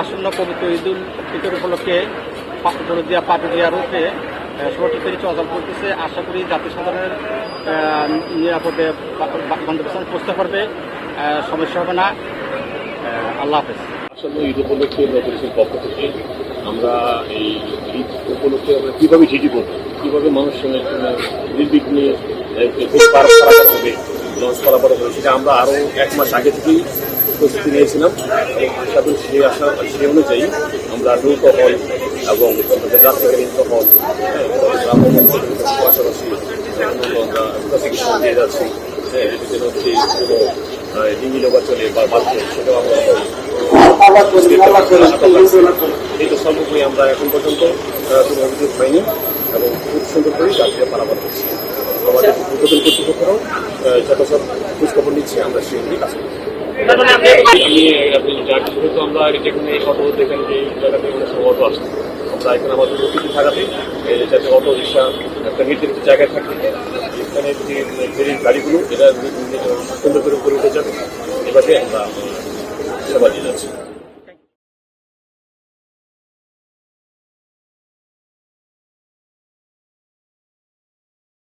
আসন্ন পবিত্র ঈদুল ফিতর উপলক্ষে দরুদিয়া পাটুরিয়া রুটে 16টি ফেরি চলাচল করতেছে। আশা করি জাতিসাধারণের নিরাপদে গন্তব্যস্থানে পৌঁছতে পারবে, সমস্যা হবে না। আল্লাহ হাফেজ। আসন্ন ঈদ উপলক্ষে নগরীর পক্ষ থেকে আমরা এই ঈদ উপলক্ষে আমরা কীভাবে ঝিটি করবো, কীভাবে মানুষের নির্বিঘ্নে পারাপার হবে, লঞ্চ পারাপার হবে, সেটা আমরা আরও 1 মাস আগে থেকেই প্রস্তুতি নিয়েছিলাম। আশা করি সেই অনুযায়ী আমরা নৌকা হল এবং আমাদের যাত্রীকালীন হল পাশাপাশি আমরা দিয়ে যাচ্ছি। যেন হচ্ছে কোনো ডিঙি নৌকা চলে বা বাঁধে, সেটাও আমরা এই তো সর্বোপরি আমরা এখন পর্যন্ত কোনো অভিযোগ পাইনি এবং খুব সুন্দর করেই যাত্রীরা পারাপার করছি। আমাদের উদ্বোধন কর্তৃপক্ষরাও যথাযথ খোঁজখবর নিচ্ছে, আমরা সেই অনুযায়ী কাজ করছি। যেহেতু আমরা এখানে অটো দেখেন যে এই জায়গাতে অনেক সময় অটো আসছে, আমরা এখানে আমাদের প্রতিটি থাকাতে যাতে অটো রিক্সা একটা নির্ধারিত জায়গায় থাকে, এখানে যে ফেরির গাড়িগুলো এটা সুন্দর করে উঠে যাবে, এভাবে আমরা সেবা দিয়ে যাচ্ছি।